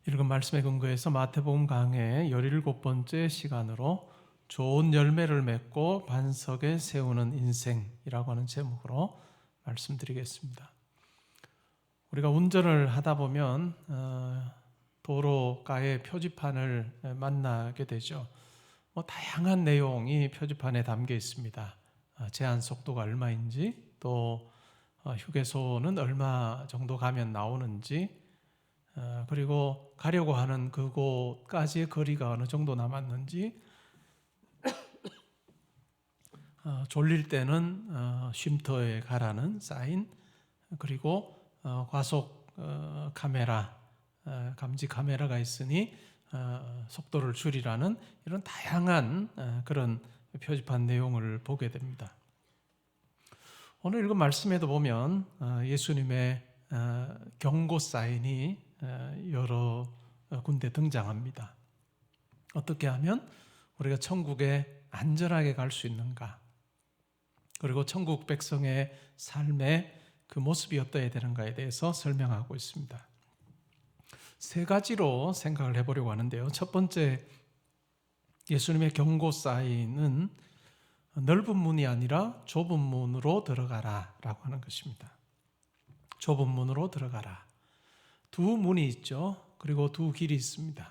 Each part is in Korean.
읽은 말씀에 근거해서 마태복음 강해 17번째 시간으로 좋은 열매를 맺고 반석에 세우는 인생이라고 하는 제목으로 말씀드리겠습니다. 우리가 운전을 하다 보면 도로가의 표지판을 만나게 되죠. 다양한 내용이 표지판에 담겨 있습니다. 제한 속도가 얼마인지, 또 휴게소는 얼마 정도 가면 나오는지, 그리고 가려고 하는 그곳까지의 거리가 어느 정도 남았는지, 졸릴 때는 쉼터에 가라는 사인, 그리고 과속 카메라, 감지 카메라가 있으니 속도를 줄이라는 이런 다양한 그런 표지판 내용을 보게 됩니다. 오늘 읽은 말씀에도 보면 예수님의 경고 사인이 여러 군데 등장합니다. 어떻게 하면 우리가 천국에 안전하게 갈 수 있는가, 그리고 천국 백성의 삶의 그 모습이 어떠해야 되는가에 대해서 설명하고 있습니다. 세 가지로 생각을 해보려고 하는데요. 첫 번째, 예수님의 경고 사인은 넓은 문이 아니라 좁은 문으로 들어가라 라고 하는 것입니다. 좁은 문으로 들어가라. 두 문이 있죠. 그리고 두 길이 있습니다.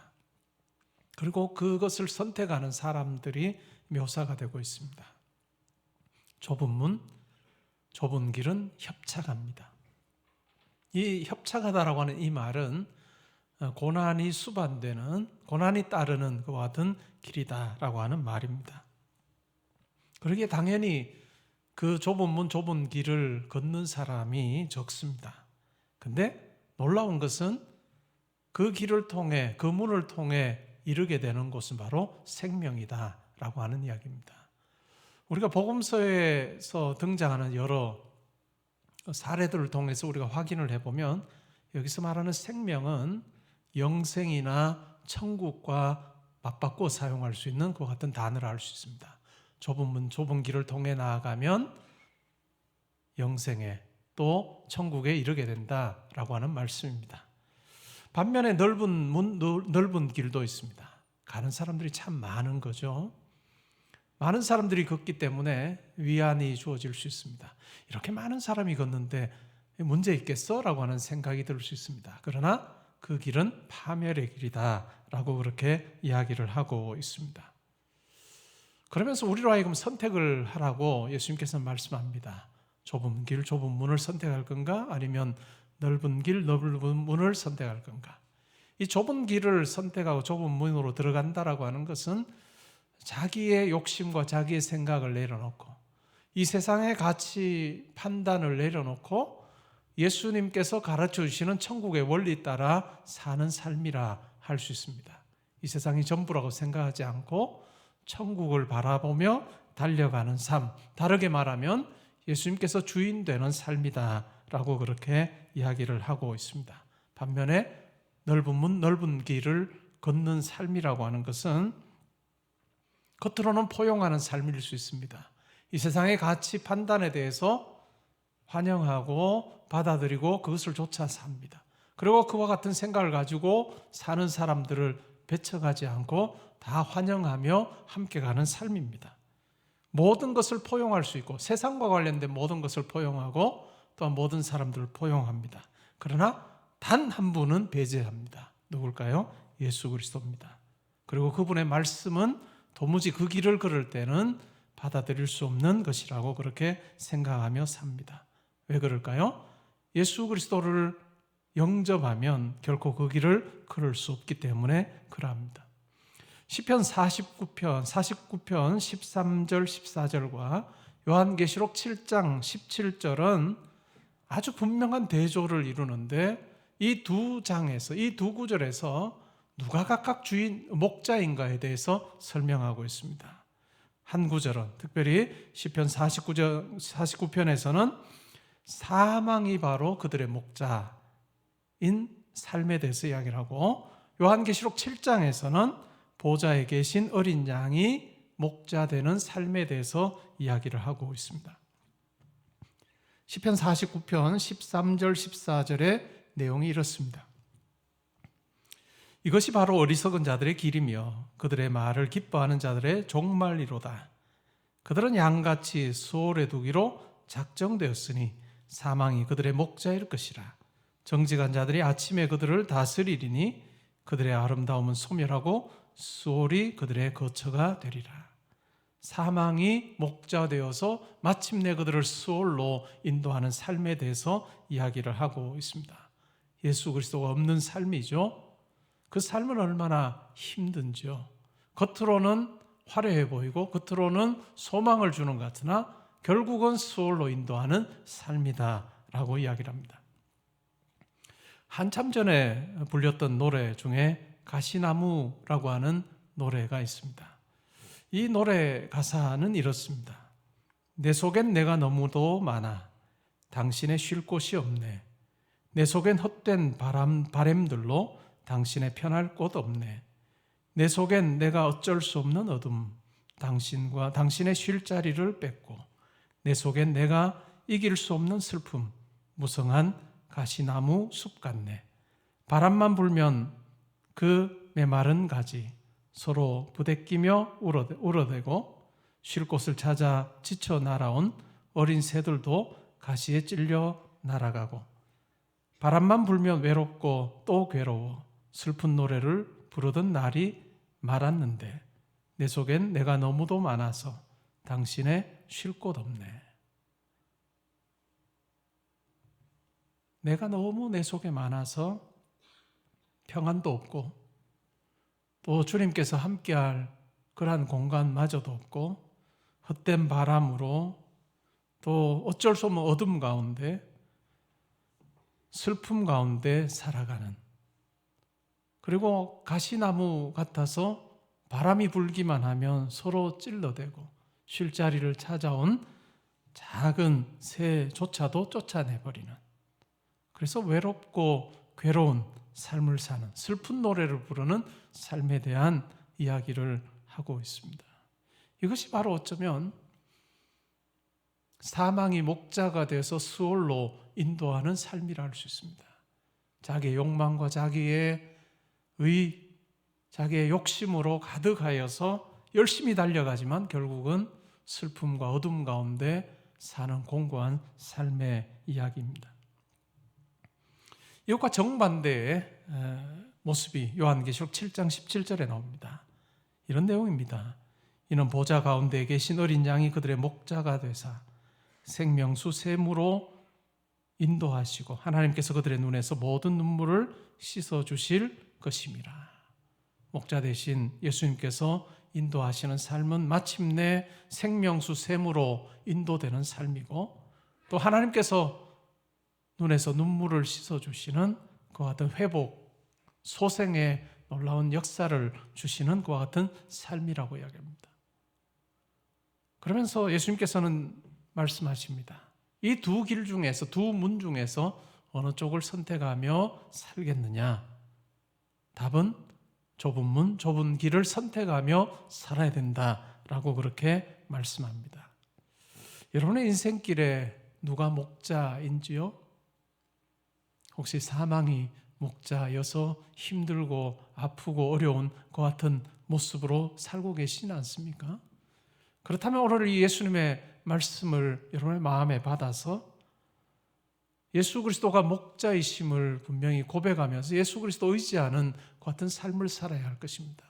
그리고 그것을 선택하는 사람들이 묘사가 되고 있습니다. 좁은 문, 좁은 길은 협착합니다. 이 협착하다라고 하는 이 말은 고난이 수반되는, 고난이 따르는 그와 같은 길이다라고 하는 말입니다. 그러기에 당연히 그 좁은 문, 좁은 길을 걷는 사람이 적습니다. 근데 놀라운 것은 그 길을 통해, 그 문을 통해 이르게 되는 곳은 바로 생명이다라고 하는 이야기입니다. 우리가 복음서에서 등장하는 여러 사례들을 통해서 우리가 확인을 해보면 여기서 말하는 생명은 영생이나 천국과 맞바꿔 사용할 수 있는 그와 같은 단어를 알 수 있습니다. 좁은 문, 좁은 길을 통해 나아가면 영생에, 또 천국에 이르게 된다라고 하는 말씀입니다. 반면에 넓은 문, 넓은 길도 있습니다. 가는 사람들이 참 많은 거죠. 많은 사람들이 걷기 때문에 위안이 주어질 수 있습니다. 이렇게 많은 사람이 걷는데 문제 있겠어? 라고 하는 생각이 들 수 있습니다. 그러나 그 길은 파멸의 길이다 라고 그렇게 이야기를 하고 있습니다. 그러면서 우리로 하여금 선택을 하라고 예수님께서는 말씀합니다. 좁은 길, 좁은 문을 선택할 건가? 아니면 넓은 길, 넓은 문을 선택할 건가? 이 좁은 길을 선택하고 좁은 문으로 들어간다라고 하는 것은 자기의 욕심과 자기의 생각을 내려놓고 이 세상의 가치 판단을 내려놓고 예수님께서 가르쳐 주시는 천국의 원리 따라 사는 삶이라 할 수 있습니다. 이 세상이 전부라고 생각하지 않고 천국을 바라보며 달려가는 삶, 다르게 말하면 예수님께서 주인 되는 삶이다라고 그렇게 이야기를 하고 있습니다. 반면에 넓은 문, 넓은 길을 걷는 삶이라고 하는 것은 겉으로는 포용하는 삶일 수 있습니다. 이 세상의 가치 판단에 대해서 환영하고 받아들이고 그것을 조차 삽니다. 그리고 그와 같은 생각을 가지고 사는 사람들을 배척하지 않고 다 환영하며 함께 가는 삶입니다. 모든 것을 포용할 수 있고 세상과 관련된 모든 것을 포용하고 또한 모든 사람들을 포용합니다. 그러나 단 한 분은 배제합니다. 누굴까요? 예수 그리스도입니다. 그리고 그분의 말씀은 도무지 그 길을 걸을 때는 받아들일 수 없는 것이라고 그렇게 생각하며 삽니다. 왜 그럴까요? 예수 그리스도를 영접하면 결코 그 길을 걸을 수 없기 때문에 그러합니다. 시편 49편 13절 14절과 요한계시록 7장 17절은 아주 분명한 대조를 이루는데 이 두 장에서, 이 두 구절에서 누가 각각 주인, 목자인가에 대해서 설명하고 있습니다. 한 구절은 특별히 시편 49편에서는 사망이 바로 그들의 목자인 삶에 대해서 이야기를 하고, 요한계시록 7장에서는 보좌에 계신 어린 양이 목자 되는 삶에 대해서 이야기를 하고 있습니다. 시편 49편 13절 14절의 내용이 이렇습니다. 이것이 바로 어리석은 자들의 길이며 그들의 말을 기뻐하는 자들의 종말이로다. 그들은 양같이 수월에 두기로 작정되었으니 사망이 그들의 목자일 것이라. 정직한 자들이 아침에 그들을 다스리리니 그들의 아름다움은 소멸하고 수월이 그들의 거처가 되리라. 사망이 목자 되어서 마침내 그들을 수월로 인도하는 삶에 대해서 이야기를 하고 있습니다. 예수 그리스도가 없는 삶이죠. 그 삶은 얼마나 힘든지요. 겉으로는 화려해 보이고 겉으로는 소망을 주는 것 같으나 결국은 수월로 인도하는 삶이다라고 이야기를 합니다. 한참 전에 불렸던 노래 중에 가시나무라고 하는 노래가 있습니다. 이 노래 가사는 이렇습니다. 내 속엔 내가 너무도 많아 당신의 쉴 곳이 없네. 내 속엔 헛된 바램들로 당신의 편할 곳 없네. 내 속엔 내가 어쩔 수 없는 어둠, 당신과 당신의 쉴 자리를 뺏고 내 속엔 내가 이길 수 없는 슬픔, 무성한 가시나무 숲 같네. 바람만 불면 그 메마른 가지 서로 부대끼며 울어대고 쉴 곳을 찾아 지쳐 날아온 어린 새들도 가시에 찔려 날아가고 바람만 불면 외롭고 또 괴로워 슬픈 노래를 부르던 날이 말았는데 내 속엔 내가 너무도 많아서 당신의 쉴 곳 없네. 내가 너무 내 속에 많아서 평안도 없고 또 주님께서 함께할 그러한 공간마저도 없고 헛된 바람으로 또 어쩔 수 없는 어둠 가운데 슬픔 가운데 살아가는, 그리고 가시나무 같아서 바람이 불기만 하면 서로 찔러대고 쉴 자리를 찾아온 작은 새조차도 쫓아내버리는, 그래서 외롭고 괴로운 삶을 사는 슬픈 노래를 부르는 삶에 대한 이야기를 하고 있습니다. 이것이 바로 어쩌면 사망이 목자가 돼서 수월로 인도하는 삶이라 할 수 있습니다. 자기의 욕망과 자기의 자기의 욕심으로 가득하여서 열심히 달려가지만 결국은 슬픔과 어둠 가운데 사는 공고한 삶의 이야기입니다. 이것과 정반대의 모습이 요한계시록 7장 17절에 나옵니다. 이런 내용입니다. 이는 보좌 가운데 계신 어린 양이 그들의 목자가 되사 생명수 샘으로 인도하시고 하나님께서 그들의 눈에서 모든 눈물을 씻어주실 것임이라. 목자 대신 예수님께서 인도하시는 삶은 마침내 생명수 샘으로 인도되는 삶이고, 또 하나님께서 눈에서 눈물을 씻어주시는 그와 같은 회복, 소생의 놀라운 역사를 주시는 그와 같은 삶이라고 이야기합니다. 그러면서 예수님께서는 말씀하십니다. 이 두 길 중에서, 두 문 중에서 어느 쪽을 선택하며 살겠느냐? 답은 좁은 문, 좁은 길을 선택하며 살아야 된다라고 그렇게 말씀합니다. 여러분의 인생길에 누가 목자인지요? 혹시 사망이 목자여서 힘들고 아프고 어려운 그 같은 모습으로 살고 계시지 않습니까? 그렇다면 오늘 이 예수님의 말씀을 여러분의 마음에 받아서 예수 그리스도가 목자이심을 분명히 고백하면서 예수 그리스도 의지하는 그 같은 삶을 살아야 할 것입니다.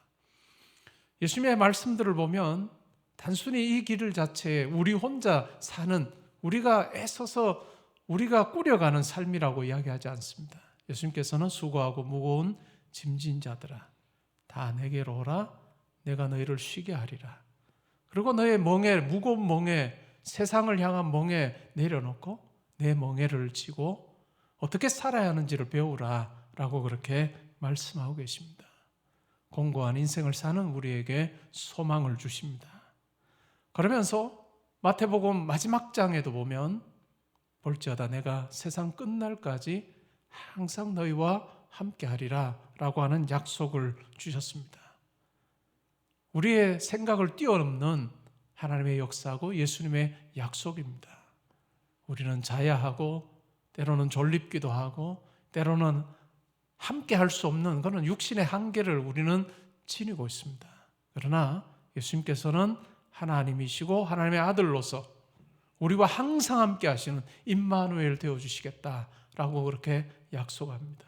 예수님의 말씀들을 보면 단순히 이 길을 자체에 우리 혼자 사는, 우리가 애써서 우리가 꾸려가는 삶이라고 이야기하지 않습니다. 예수님께서는 수고하고 무거운 짐진 자들아 다 내게로 오라, 내가 너희를 쉬게 하리라. 그리고 너의 멍에, 무거운 멍에, 세상을 향한 멍에 내려놓고 내 멍에를 지고 어떻게 살아야 하는지를 배우라 라고 그렇게 말씀하고 계십니다. 공고한 인생을 사는 우리에게 소망을 주십니다. 그러면서 마태복음 마지막 장에도 보면 볼지어다 내가 세상 끝날까지 항상 너희와 함께하리라 라고 하는 약속을 주셨습니다. 우리의 생각을 뛰어넘는 하나님의 역사고 예수님의 약속입니다. 우리는 자야하고 때로는 졸립기도 하고 때로는 함께 할 수 없는 그런 육신의 한계를 우리는 지니고 있습니다. 그러나 예수님께서는 하나님이시고 하나님의 아들로서 우리와 항상 함께 하시는 임마누엘 되어주시겠다라고 그렇게 약속합니다.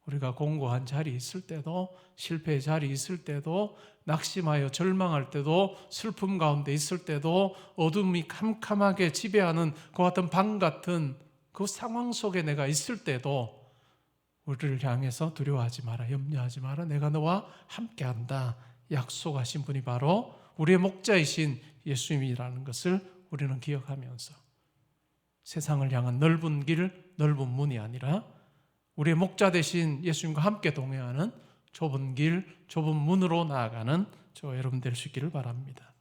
우리가 공고한 자리 있을 때도, 실패의 자리 있을 때도, 낙심하여 절망할 때도, 슬픔 가운데 있을 때도, 어둠이 캄캄하게 지배하는 그 같은 방 같은 그 상황 속에 내가 있을 때도 우리를 향해서 두려워하지 마라, 염려하지 마라, 내가 너와 함께한다 약속하신 분이 바로 우리의 목자이신 예수님이라는 것을 우리는 기억하면서 세상을 향한 넓은 길, 넓은 문이 아니라 우리의 목자 되신 예수님과 함께 동행하는 좁은 길, 좁은 문으로 나아가는 저 여러분 될 수 있기를 바랍니다.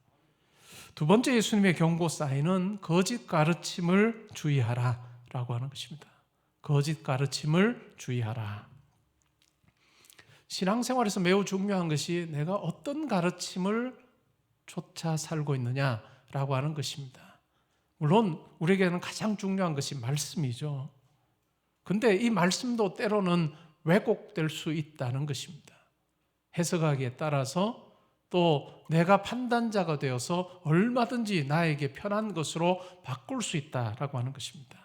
두 번째 예수님의 경고 사인은 거짓 가르침을 주의하라 라고 하는 것입니다. 거짓 가르침을 주의하라. 신앙생활에서 매우 중요한 것이 내가 어떤 가르침을 쫓아 살고 있느냐라고 하는 것입니다. 물론 우리에게는 가장 중요한 것이 말씀이죠. 근데 이 말씀도 때로는 왜곡될 수 있다는 것입니다. 해석하기에 따라서 또 내가 판단자가 되어서 얼마든지 나에게 편한 것으로 바꿀 수 있다라고 하는 것입니다.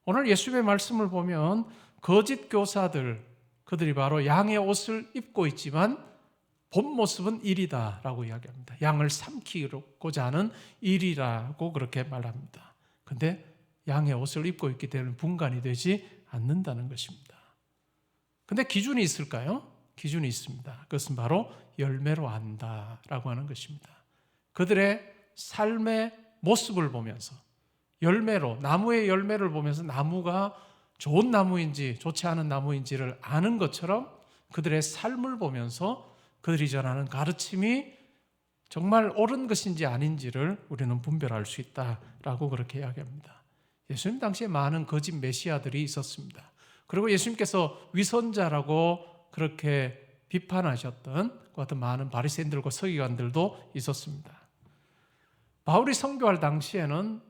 오늘 예수님의 말씀을 보면 거짓 교사들, 그들이 바로 양의 옷을 입고 있지만 본 모습은 일이다라고 이야기합니다. 양을 삼키고자 하는 일이라고 그렇게 말합니다. 근데 양의 옷을 입고 있기 때문에 분간이 되지 않는다는 것입니다. 근데 기준이 있을까요? 기준이 있습니다. 그것은 바로 열매로 안다라고 하는 것입니다. 그들의 삶의 모습을 보면서 열매로, 나무의 열매를 보면서 나무가 좋은 나무인지 좋지 않은 나무인지를 아는 것처럼 그들의 삶을 보면서 그들이 전하는 가르침이 정말 옳은 것인지 아닌지를 우리는 분별할 수 있다라고 그렇게 이야기합니다. 예수님 당시에 많은 거짓 메시아들이 있었습니다. 그리고 예수님께서 위선자라고 그렇게 비판하셨던 그 같은 많은 바리새인들과 서기관들도 있었습니다. 바울이 선교할 당시에는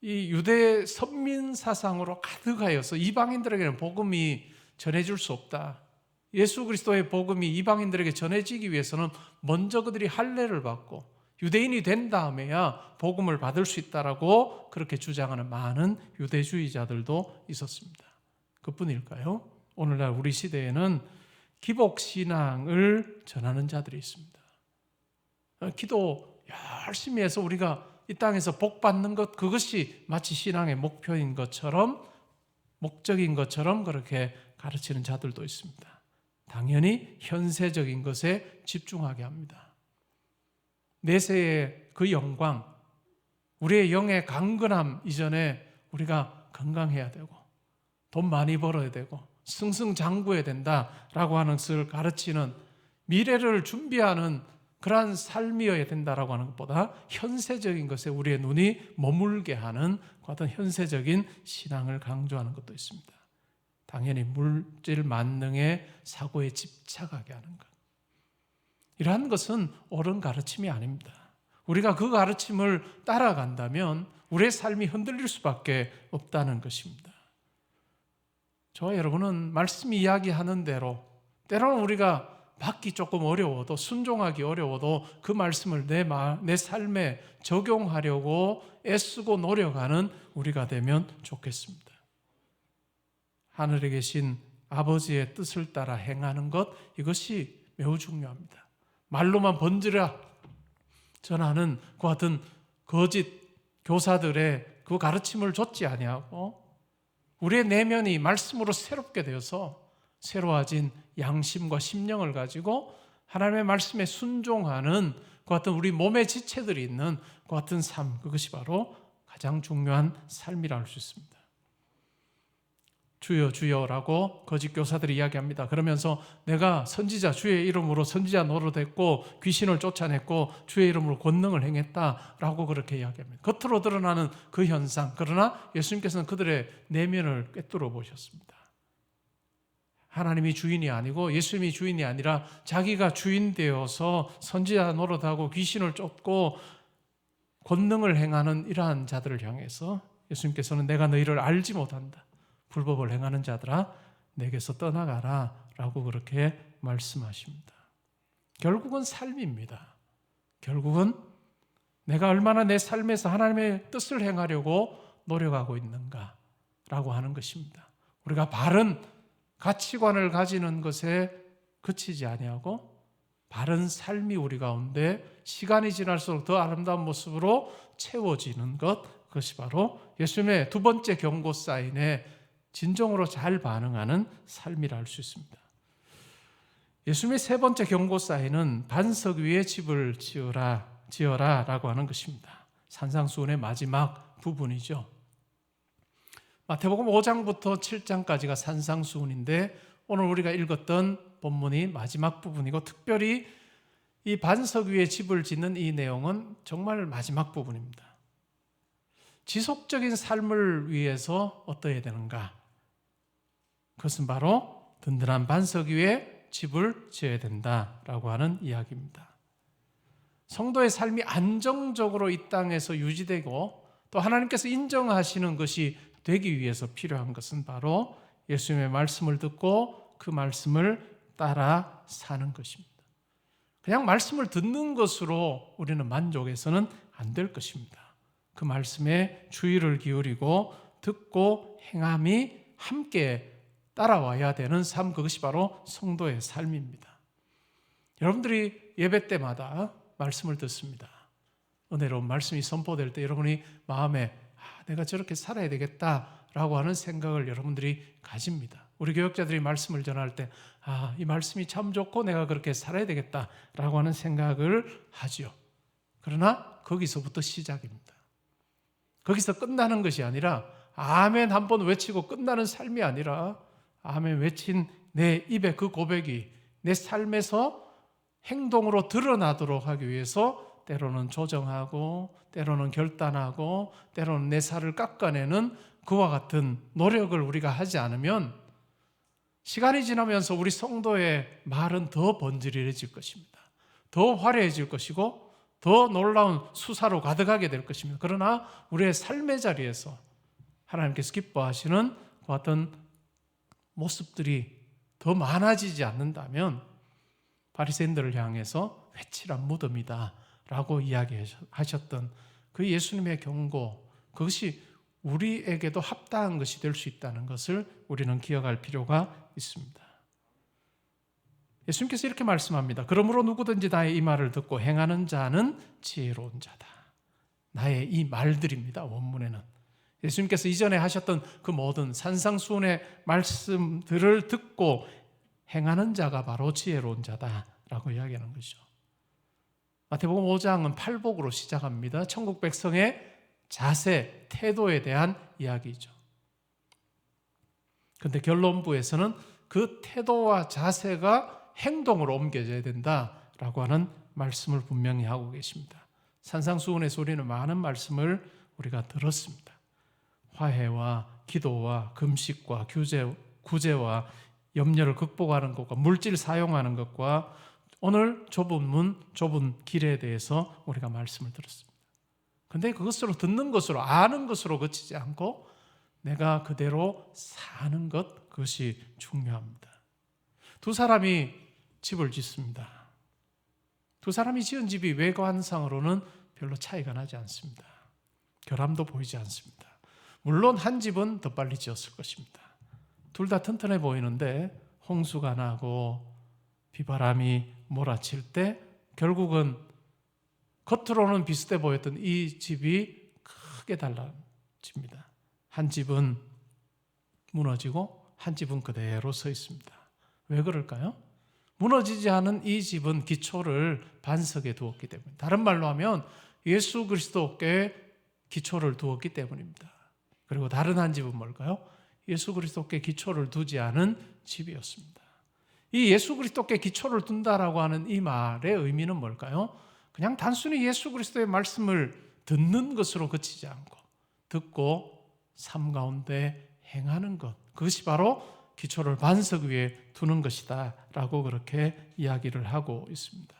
이 유대 선민 사상으로 가득하여서 이방인들에게는 복음이 전해질 수 없다. 예수 그리스도의 복음이 이방인들에게 전해지기 위해서는 먼저 그들이 할례를 받고 유대인이 된 다음에야 복음을 받을 수 있다라고 그렇게 주장하는 많은 유대주의자들도 있었습니다. 그뿐일까요? 오늘날 우리 시대에는 기복신앙을 전하는 자들이 있습니다. 기도 열심히 해서 우리가 이 땅에서 복 받는 것, 그것이 마치 신앙의 목표인 것처럼, 목적인 것처럼 그렇게 가르치는 자들도 있습니다. 당연히 현세적인 것에 집중하게 합니다. 내세의 그 영광, 우리의 영의 강건함 이전에 우리가 건강해야 되고 돈 많이 벌어야 되고 승승장구해야 된다라고 하는 것을 가르치는, 미래를 준비하는 그러한 삶이어야 된다라고 하는 것보다 현세적인 것에 우리의 눈이 머물게 하는 그 어떤 현세적인 신앙을 강조하는 것도 있습니다. 당연히 물질 만능의 사고에 집착하게 하는 것, 이러한 것은 옳은 가르침이 아닙니다. 우리가 그 가르침을 따라간다면 우리의 삶이 흔들릴 수밖에 없다는 것입니다. 저와 여러분은 말씀이 이야기하는 대로, 때로는 우리가 받기 조금 어려워도, 순종하기 어려워도 그 말씀을 내 삶에 적용하려고 애쓰고 노력하는 우리가 되면 좋겠습니다. 하늘에 계신 아버지의 뜻을 따라 행하는 것, 이것이 매우 중요합니다. 말로만 번지르르 전하는 그 같은 거짓 교사들의 그 가르침을 좇지 아니하고 우리의 내면이 말씀으로 새롭게 되어서 새로워진 양심과 심령을 가지고 하나님의 말씀에 순종하는 그 같은 우리 몸의 지체들이 있는 그 같은 삶, 그것이 바로 가장 중요한 삶이라 할 수 있습니다. 주여 주여라고 거짓 교사들이 이야기합니다. 그러면서 내가 선지자, 주의 이름으로 선지자 노릇했고 귀신을 쫓아냈고 주의 이름으로 권능을 행했다라고 그렇게 이야기합니다. 겉으로 드러나는 그 현상, 그러나 예수님께서는 그들의 내면을 꿰뚫어 보셨습니다. 하나님이 주인이 아니고 예수님이 주인이 아니라 자기가 주인 되어서 선지자 노릇하고 귀신을 쫓고 권능을 행하는 이러한 자들을 향해서 예수님께서는 내가 너희를 알지 못한다. 불법을 행하는 자들아, 내게서 떠나가라 라고 그렇게 말씀하십니다. 결국은 삶입니다. 결국은 내가 얼마나 내 삶에서 하나님의 뜻을 행하려고 노력하고 있는가 라고 하는 것입니다. 우리가 바른 가치관을 가지는 것에 그치지 아니하고 바른 삶이 우리 가운데 시간이 지날수록 더 아름다운 모습으로 채워지는 것, 그것이 바로 예수님의 두 번째 경고 사인에 진정으로 잘 반응하는 삶이라 할 수 있습니다. 예수님의 세 번째 경고 사인은 반석 위에 집을 지어라 라고 하는 것입니다. 산상수훈의 마지막 부분이죠. 마태복음 5장부터 7장까지가 산상수훈인데 오늘 우리가 읽었던 본문이 마지막 부분이고 특별히 이 반석 위에 집을 짓는 이 내용은 정말 마지막 부분입니다. 지속적인 삶을 위해서 어떠해야 되는가? 그것은 바로 든든한 반석 위에 집을 지어야 된다라고 하는 이야기입니다. 성도의 삶이 안정적으로 이 땅에서 유지되고 또 하나님께서 인정하시는 것이 되기 위해서 필요한 것은 바로 예수님의 말씀을 듣고 그 말씀을 따라 사는 것입니다. 그냥 말씀을 듣는 것으로 우리는 만족해서는 안 될 것입니다. 그 말씀에 주의를 기울이고 듣고 행함이 함께 따라와야 되는 삶, 그것이 바로 성도의 삶입니다. 여러분들이 예배 때마다 말씀을 듣습니다. 은혜로운 말씀이 선포될 때 여러분이 마음에 내가 저렇게 살아야 되겠다라고 하는 생각을 여러분들이 가집니다. 우리 교역자들이 말씀을 전할 때 이 말씀이 참 좋고 내가 그렇게 살아야 되겠다라고 하는 생각을 하죠. 그러나 거기서부터 시작입니다. 거기서 끝나는 것이 아니라 아멘 한번 외치고 끝나는 삶이 아니라 아멘 외친 내 입의 그 고백이 내 삶에서 행동으로 드러나도록 하기 위해서 때로는 조정하고 때로는 결단하고 때로는 내 살을 깎아내는 그와 같은 노력을 우리가 하지 않으면 시간이 지나면서 우리 성도의 말은 더 번지르해질 것입니다. 더 화려해질 것이고 더 놀라운 수사로 가득하게 될 것입니다. 그러나 우리의 삶의 자리에서 하나님께서 기뻐하시는 그 같은 모습들이 더 많아지지 않는다면 바리새인들을 향해서 회칠한 무덤이다 라고 이야기하셨던 그 예수님의 경고, 그것이 우리에게도 합당한 것이 될 수 있다는 것을 우리는 기억할 필요가 있습니다. 예수님께서 이렇게 말씀합니다. 그러므로 누구든지 나의 이 말을 듣고 행하는 자는 지혜로운 자다. 나의 이 말들입니다. 원문에는 예수님께서 이전에 하셨던 그 모든 산상수훈의 말씀들을 듣고 행하는 자가 바로 지혜로운 자다라고 이야기하는 것이죠. 마태복음 5장은 팔복으로 시작합니다. 천국 백성의 자세, 태도에 대한 이야기죠. 그런데 결론부에서는 그 태도와 자세가 행동으로 옮겨져야 된다라고 하는 말씀을 분명히 하고 계십니다. 산상수훈에서 우리는 많은 말씀을 우리가 들었습니다. 화해와 기도와 금식과 구제와 염려를 극복하는 것과 물질 사용하는 것과 오늘 좁은 문, 좁은 길에 대해서 우리가 말씀을 들었습니다. 그런데 그것으로 듣는 것으로 아는 것으로 그치지 않고 내가 그대로 사는 것, 그것이 중요합니다. 두 사람이 집을 짓습니다. 두 사람이 지은 집이 외관상으로는 별로 차이가 나지 않습니다. 결함도 보이지 않습니다. 물론 한 집은 더 빨리 지었을 것입니다. 둘 다 튼튼해 보이는데 홍수가 나고 비바람이 몰아칠 때 결국은 겉으로는 비슷해 보였던 이 집이 크게 달라집니다. 한 집은 무너지고 한 집은 그대로 서 있습니다. 왜 그럴까요? 무너지지 않은 이 집은 기초를 반석에 두었기 때문입니다. 다른 말로 하면 예수 그리스도께 기초를 두었기 때문입니다. 그리고 다른 한 집은 뭘까요? 예수 그리스도께 기초를 두지 않은 집이었습니다. 이 예수 그리스도께 기초를 둔다라고 하는 이 말의 의미는 뭘까요? 그냥 단순히 예수 그리스도의 말씀을 듣는 것으로 그치지 않고 듣고 삶 가운데 행하는 것, 그것이 바로 기초를 반석 위에 두는 것이다 라고 그렇게 이야기를 하고 있습니다.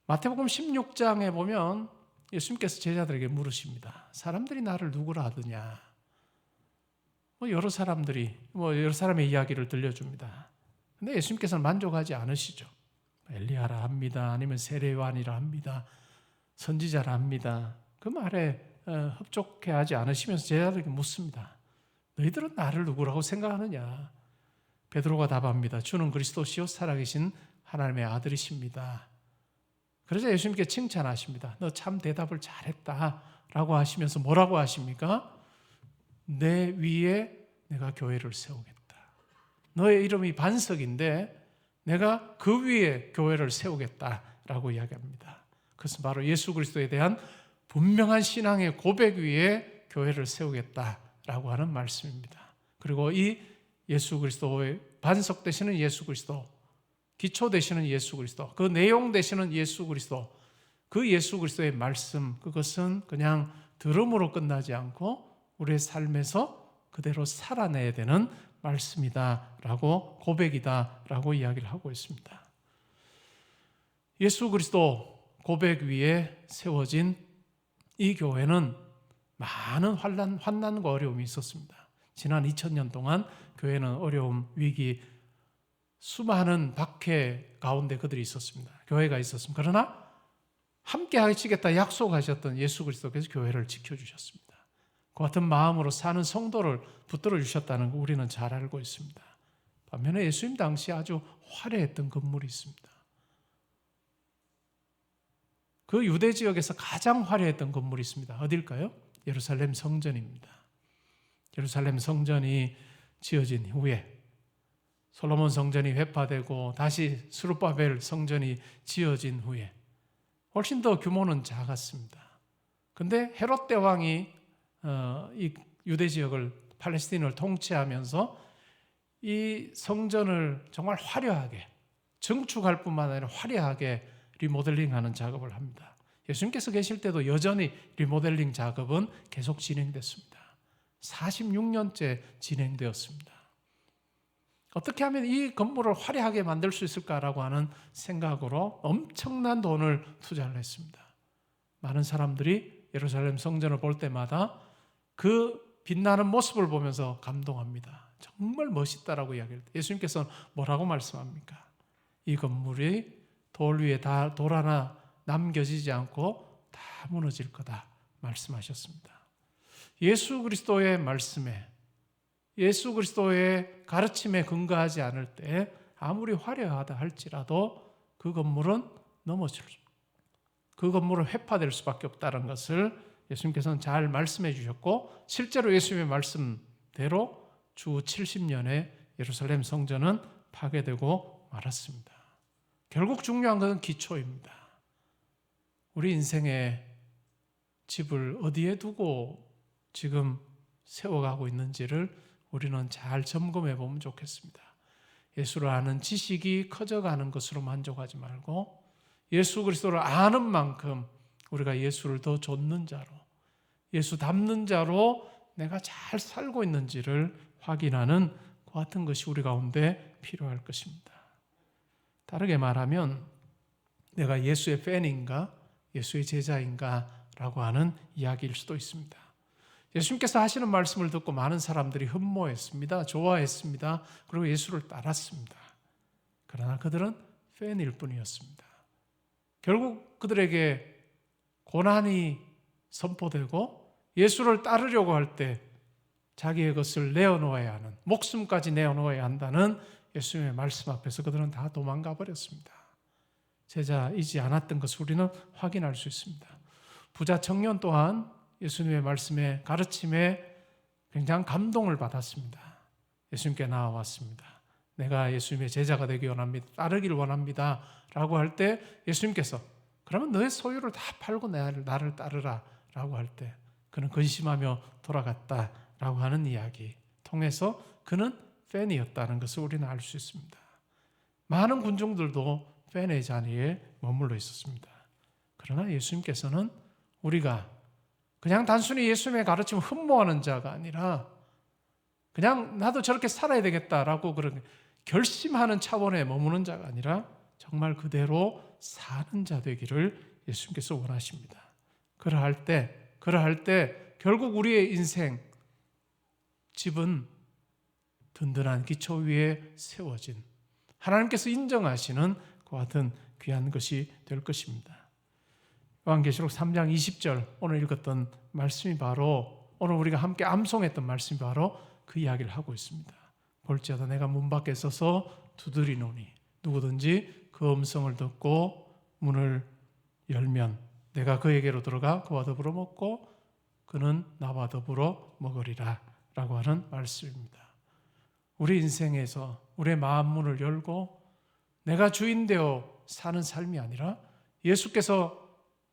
마태복음 16장에 보면 예수님께서 제자들에게 물으십니다. 사람들이 나를 누구라 하더냐? 여러 사람의 이야기를 들려줍니다. 근데 예수님께서는 만족하지 않으시죠. 엘리야라 합니다. 아니면 세례요한이라 합니다. 선지자라 합니다. 그 말에 흡족해하지 않으시면서 제자들에게 묻습니다. 너희들은 나를 누구라고 생각하느냐? 베드로가 답합니다. 주는 그리스도시요 살아계신 하나님의 아들이십니다. 그래서 예수님께 칭찬하십니다. 너 참 대답을 잘했다 라고 하시면서 뭐라고 하십니까? 내 위에 내가 교회를 세우겠다. 너의 이름이 반석인데 내가 그 위에 교회를 세우겠다라고 이야기합니다. 그것은 바로 예수 그리스도에 대한 분명한 신앙의 고백 위에 교회를 세우겠다라고 하는 말씀입니다. 그리고 이 예수 그리스도의 반석 되시는 예수 그리스도, 기초 되시는 예수 그리스도, 그 내용 되시는 예수 그리스도, 그 예수 그리스도의 말씀, 그것은 그냥 들음으로 끝나지 않고 우리의 삶에서 그대로 살아내야 되는 말씀이다라고, 고백이다라고 이야기를 하고 있습니다. 예수 그리스도 고백 위에 세워진 이 교회는 많은 환난과 어려움이 있었습니다. 지난 2000년 동안 교회는 어려움, 위기, 수많은 박해 가운데 그들이 있었습니다. 교회가 있었습니다. 그러나 함께 하시겠다 약속하셨던 예수 그리스도께서 교회를 지켜주셨습니다. 그 같은 마음으로 사는 성도를 붙들어 주셨다는 거 우리는 잘 알고 있습니다. 반면에 예수님 당시 아주 화려했던 건물이 있습니다. 그 유대 지역에서 가장 화려했던 건물이 있습니다. 어딜까요? 예루살렘 성전입니다. 예루살렘 성전이 지어진 후에 솔로몬 성전이 회파되고 다시 스룹바벨 성전이 지어진 후에 훨씬 더 규모는 작았습니다. 근데 헤롯 대왕이 이 유대 지역을, 팔레스틴을 통치하면서 이 성전을 정말 화려하게, 증축할 뿐만 아니라 화려하게 리모델링하는 작업을 합니다. 예수님께서 계실 때도 여전히 리모델링 작업은 계속 진행됐습니다. 46년째 진행되었습니다. 어떻게 하면 이 건물을 화려하게 만들 수 있을까라고 하는 생각으로 엄청난 돈을 투자를 했습니다. 많은 사람들이 예루살렘 성전을 볼 때마다 그 빛나는 모습을 보면서 감동합니다. 정말 멋있다라고 이야기할 때 예수님께서는 뭐라고 말씀합니까? 이 건물이 돌 위에 다 돌 하나 남겨지지 않고 다 무너질 거다 말씀하셨습니다. 예수 그리스도의 말씀에, 예수 그리스도의 가르침에 근거하지 않을 때 아무리 화려하다 할지라도 그 건물은 넘어질 수, 그 건물은 회파될 수밖에 없다는 것을 예수님께서는 잘 말씀해 주셨고, 실제로 예수님의 말씀대로 주 70년에 예루살렘 성전은 파괴되고 말았습니다. 결국 중요한 것은 기초입니다. 우리 인생의 집을 어디에 두고 지금 세워가고 있는지를 우리는 잘 점검해 보면 좋겠습니다. 예수를 아는 지식이 커져가는 것으로 만족하지 말고 예수 그리스도를 아는 만큼 우리가 예수를 더 좇는 자로, 예수 닮는 자로 내가 잘 살고 있는지를 확인하는 그 같은 것이 우리 가운데 필요할 것입니다. 다르게 말하면 내가 예수의 팬인가 예수의 제자인가 라고 하는 이야기일 수도 있습니다. 예수님께서 하시는 말씀을 듣고 많은 사람들이 흠모했습니다. 좋아했습니다. 그리고 예수를 따랐습니다. 그러나 그들은 팬일 뿐이었습니다. 결국 그들에게 고난이 선포되고 예수를 따르려고 할 때 자기의 것을 내어놓아야 하는, 목숨까지 내어놓아야 한다는 예수님의 말씀 앞에서 그들은 다 도망가 버렸습니다. 제자이지 않았던 것을 우리는 확인할 수 있습니다. 부자 청년 또한 예수님의 말씀에, 가르침에 굉장히 감동을 받았습니다. 예수님께 나와왔습니다. 내가 예수님의 제자가 되기 원합니다. 따르기를 원합니다. 라고 할 때 예수님께서 그러면 너의 소유를 다 팔고 나를 따르라 라고 할 때 그는 근심하며 돌아갔다라고 하는 이야기 통해서 그는 팬이었다는 것을 우리는 알 수 있습니다. 많은 군중들도 팬의 자리에 머물러 있었습니다. 그러나 예수님께서는 우리가 그냥 단순히 예수님의 가르침을 흠모하는 자가 아니라 그냥 나도 저렇게 살아야 되겠다라고 그런 결심하는 차원에 머무는 자가 아니라 정말 그대로 사는 자 되기를 예수님께서 원하십니다. 그러할 때 결국 우리의 인생, 집은 든든한 기초 위에 세워진 하나님께서 인정하시는 그와 같은 귀한 것이 될 것입니다. 요한계시록 3장 20절 오늘 읽었던 말씀이 바로 오늘 우리가 함께 암송했던 말씀이 바로 그 이야기를 하고 있습니다. 볼지어다 내가 문 밖에 서서 두드리노니 누구든지 그 음성을 듣고 문을 열면 내가 그에게로 들어가 그와 더불어 먹고 그는 나와 더불어 먹으리라 라고 하는 말씀입니다. 우리 인생에서 우리의 마음 문을 열고 내가 주인 되어 사는 삶이 아니라 예수께서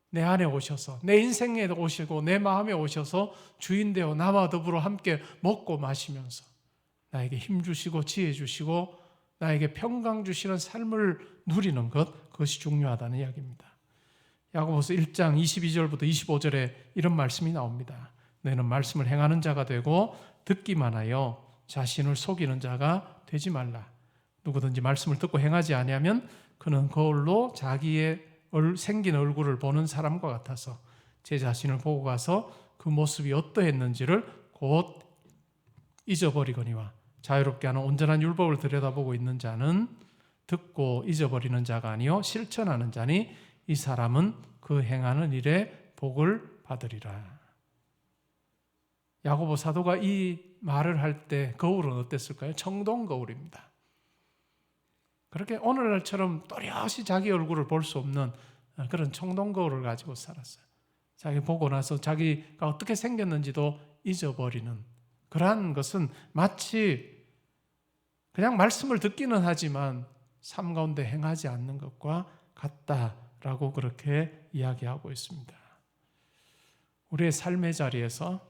내 안에 오셔서 내 인생에 오시고 내 마음에 오셔서 주인 되어 나와 더불어 함께 먹고 마시면서 나에게 힘 주시고 지혜 주시고 나에게 평강 주시는 삶을 누리는 것, 그것이 중요하다는 이야기입니다. 야고보서 1장 22절부터 25절에 이런 말씀이 나옵니다. 너희는 말씀을 행하는 자가 되고 듣기만 하여 자신을 속이는 자가 되지 말라. 누구든지 말씀을 듣고 행하지 아니하면 그는 거울로 자기의 생긴 얼굴을 보는 사람과 같아서 제 자신을 보고 가서 그 모습이 어떠했는지를 곧 잊어버리거니와 자유롭게 하는 온전한 율법을 들여다보고 있는 자는 듣고 잊어버리는 자가 아니요 실천하는 자니 이 사람은 그 행하는 일에 복을 받으리라. 야고보 사도가 이 말을 할 때 거울은 어땠을까요? 청동 거울입니다. 그렇게 오늘날처럼 또렷이 자기 얼굴을 볼 수 없는 그런 청동 거울을 가지고 살았어요. 자기 보고 나서 자기가 어떻게 생겼는지도 잊어버리는 그러한 것은 마치 그냥 말씀을 듣기는 하지만 삶 가운데 행하지 않는 것과 같다라고 그렇게 이야기하고 있습니다. 우리의 삶의 자리에서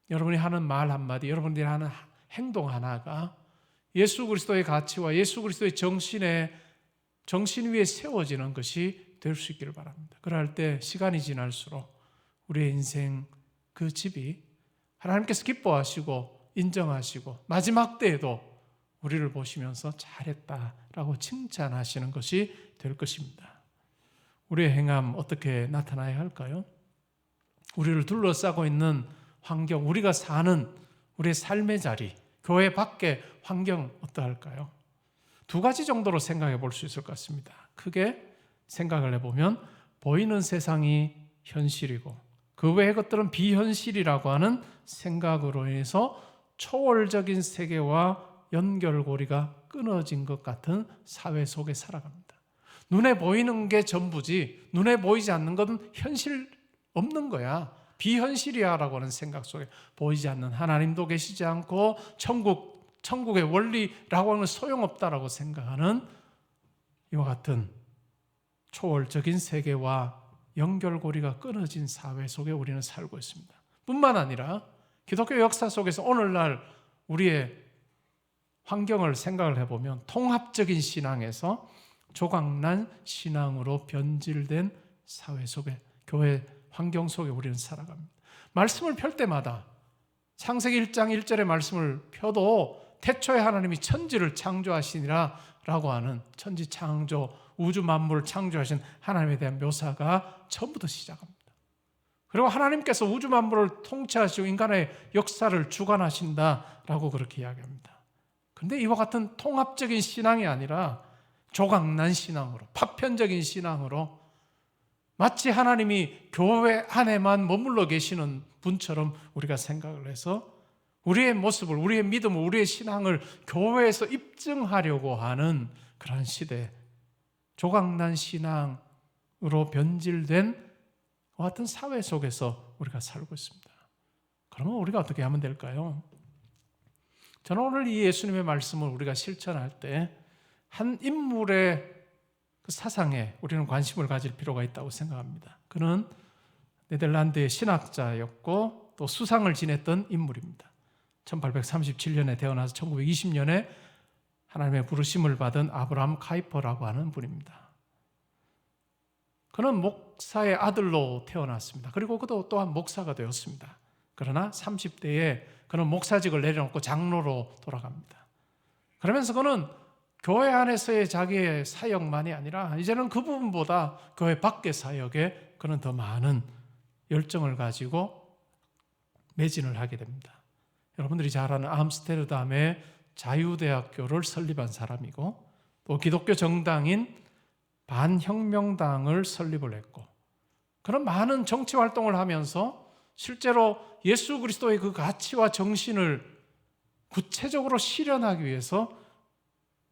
여러분이 하는 말 한마디, 여러분들이 하는 행동 하나가 예수 그리스도의 가치와 예수 그리스도의 정신 위에 세워지는 것이 될 수 있기를 바랍니다. 그럴 때 시간이 지날수록 우리의 인생 그 집이 하나님께서 기뻐하시고 인정하시고 마지막 때에도 우리를 보시면서 잘했다라고 칭찬하시는 것이 될 것입니다. 우리의 행함 어떻게 나타나야 할까요? 우리를 둘러싸고 있는 환경, 우리가 사는 우리의 삶의 자리, 교회 밖의 환경 어떠할까요? 두 가지 정도로 생각해 볼 수 있을 것 같습니다. 크게 생각을 해보면 보이는 세상이 현실이고 그 외의 것들은 비현실이라고 하는 생각으로 인해서 초월적인 세계와 연결고리가 끊어진 것 같은 사회 속에 살아갑니다. 눈에 보이는 게 전부지 눈에 보이지 않는 것은 현실 없는 거야. 비현실이야 라고 하는 생각 속에 보이지 않는 하나님도 계시지 않고 천국의 원리라고 하는 소용없다라고 생각하는 이와 같은 초월적인 세계와 연결고리가 끊어진 사회 속에 우리는 살고 있습니다. 뿐만 아니라 기독교 역사 속에서 오늘날 우리의 환경을 생각을 해보면 통합적인 신앙에서 조각난 신앙으로 변질된 사회 속에 교회 환경 속에 우리는 살아갑니다. 말씀을 펼 때마다 창세기 1장 1절의 말씀을 펴도 태초에 하나님이 천지를 창조하시니라 라고 하는 천지 창조, 우주 만물을 창조하신 하나님에 대한 묘사가 처음부터 시작합니다. 그리고 하나님께서 우주 만물을 통치하시고 인간의 역사를 주관하신다라고 그렇게 이야기합니다. 그런데 이와 같은 통합적인 신앙이 아니라 조각난 신앙으로, 파편적인 신앙으로 마치 하나님이 교회 안에만 머물러 계시는 분처럼 우리가 생각을 해서 우리의 모습을, 우리의 믿음을, 우리의 신앙을 교회에서 입증하려고 하는 그러한 시대, 조각난 신앙으로 변질된 같은 사회 속에서 우리가 살고 있습니다. 그러면 우리가 어떻게 하면 될까요? 저는 오늘 이 예수님의 말씀을 우리가 실천할 때 한 인물의 그 사상에 우리는 관심을 가질 필요가 있다고 생각합니다. 그는 네덜란드의 신학자였고 또 수상을 지냈던 인물입니다. 1837년에 태어나서 1920년에 하나님의 부르심을 받은 아브라함 카이퍼라고 하는 분입니다. 그는 목사의 아들로 태어났습니다. 그리고 그도 또한 목사가 되었습니다. 그러나 30대에 그는 목사직을 내려놓고 장로로 돌아갑니다. 그러면서 그는 교회 안에서의 자기의 사역만이 아니라 이제는 그 부분보다 교회 밖의 사역에 그는 더 많은 열정을 가지고 매진을 하게 됩니다. 여러분들이 잘 아는 암스테르담의 자유대학교를 설립한 사람이고 또 기독교 정당인 반혁명당을 설립을 했고 그런 많은 정치 활동을 하면서 실제로 예수 그리스도의 그 가치와 정신을 구체적으로 실현하기 위해서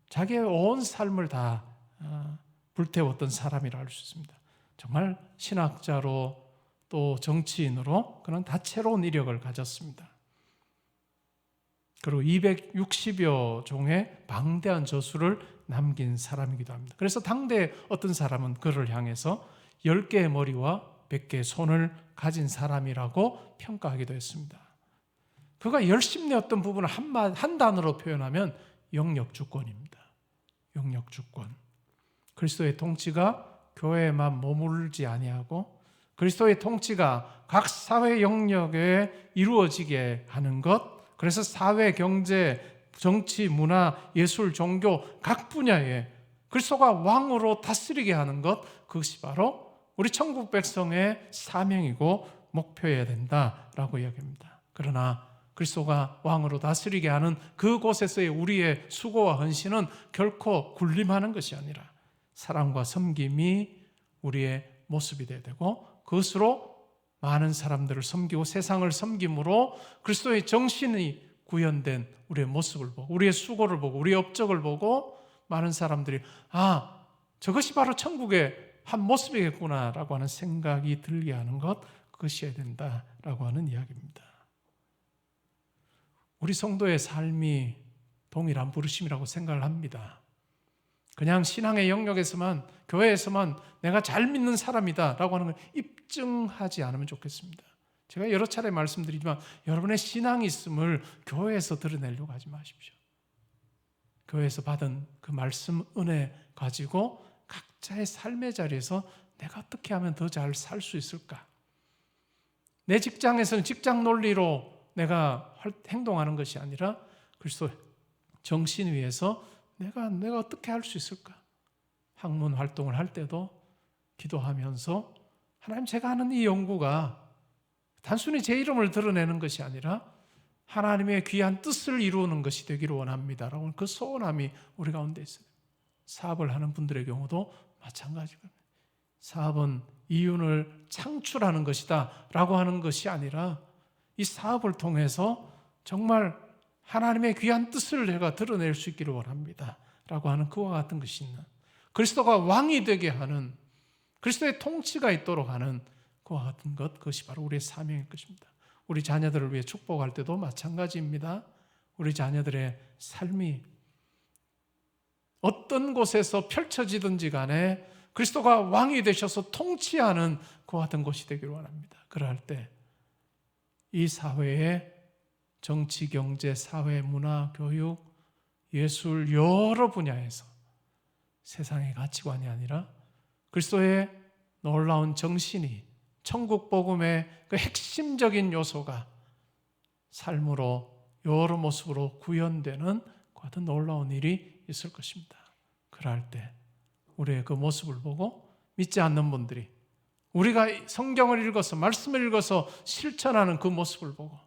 자기의 온 삶을 다 불태웠던 사람이라 할 수 있습니다. 정말 신학자로 또 정치인으로 그런 다채로운 이력을 가졌습니다. 그리고 260여 종의 방대한 저수를 남긴 사람이기도 합니다. 그래서 당대 어떤 사람은 그를 향해서 10개의 머리와 100개의 손을 가진 사람이라고 평가하기도 했습니다. 그가 열심내었던 부분을 한 단어로 표현하면 영역주권입니다. 영역주권. 그리스도의 통치가 교회에만 머물지 아니하고 그리스도의 통치가 각 사회 영역에 이루어지게 하는 것, 그래서 사회, 경제, 정치, 문화, 예술, 종교 각 분야에 그리스도가 왕으로 다스리게 하는 것, 그것이 바로 우리 천국 백성의 사명이고 목표여야 된다라고 이야기합니다. 그러나 그리스도가 왕으로 다스리게 하는 그곳에서의 우리의 수고와 헌신은 결코 군림하는 것이 아니라 사랑과 섬김이 우리의 모습이 되어야 되고 그것으로 많은 사람들을 섬기고 세상을 섬김으로 그리스도의 정신이 구현된 우리의 모습을 보고 우리의 수고를 보고 우리의 업적을 보고 많은 사람들이 저것이 바로 천국의 한 모습이겠구나라고 하는 생각이 들게 하는 것, 그것이어야 된다라고 하는 이야기입니다. 우리 성도의 삶이 동일한 부르심이라고 생각을 합니다. 그냥 신앙의 영역에서만, 교회에서만 내가 잘 믿는 사람이다 라고 하는 걸 입증하지 않으면 좋겠습니다. 제가 여러 차례 말씀드리지만 여러분의 신앙이 있음을 교회에서 드러내려고 하지 마십시오. 교회에서 받은 그 말씀, 은혜 가지고 각자의 삶의 자리에서 내가 어떻게 하면 더 잘 살 수 있을까? 내 직장에서는 직장 논리로 내가 행동하는 것이 아니라 그리스도의 정신 위에서 내가 어떻게 할 수 있을까? 학문 활동을 할 때도 기도하면서 하나님, 제가 하는 이 연구가 단순히 제 이름을 드러내는 것이 아니라 하나님의 귀한 뜻을 이루는 것이 되기를 원합니다라고 그 소원함이 우리 가운데 있어요. 사업을 하는 분들의 경우도 마찬가지입니다. 사업은 이윤을 창출하는 것이다 라고 하는 것이 아니라 이 사업을 통해서 정말 하나님의 귀한 뜻을 내가 드러낼 수 있기를 원합니다 라고 하는 그와 같은 것이 있는, 그리스도가 왕이 되게 하는, 그리스도의 통치가 있도록 하는 그와 같은 것, 그것이 바로 우리의 사명일 것입니다. 우리 자녀들을 위해 축복할 때도 마찬가지입니다. 우리 자녀들의 삶이 어떤 곳에서 펼쳐지든지 간에 그리스도가 왕이 되셔서 통치하는 그와 같은 곳이 되기를 원합니다. 그럴 때 이 사회의 정치, 경제, 사회, 문화, 교육, 예술 여러 분야에서 세상의 가치관이 아니라 그리스도의 놀라운 정신이, 천국 복음의 그 핵심적인 요소가 삶으로 여러 모습으로 구현되는 그 같은 놀라운 일이 있을 것입니다. 그럴 때 우리의 그 모습을 보고 믿지 않는 분들이 우리가 성경을 읽어서, 말씀을 읽어서 실천하는 그 모습을 보고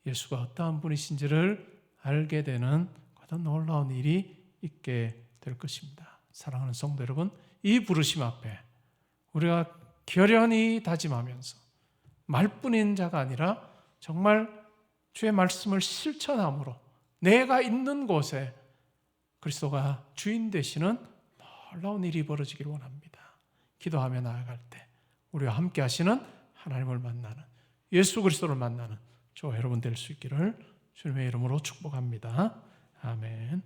예수가 어떠한 분이신지를 알게 되는 그런 놀라운 일이 있게 될 것입니다. 사랑하는 성도 여러분, 이 부르심 앞에 우리가 결연히 다짐하면서 말뿐인 자가 아니라 정말 주의 말씀을 실천함으로 내가 있는 곳에 그리스도가 주인 되시는 놀라운 일이 벌어지기를 원합니다. 기도하며 나아갈 때 우리와 함께 하시는 하나님을 만나는, 예수 그리스도를 만나는 저와 여러분 될 수 있기를 주님의 이름으로 축복합니다. 아멘.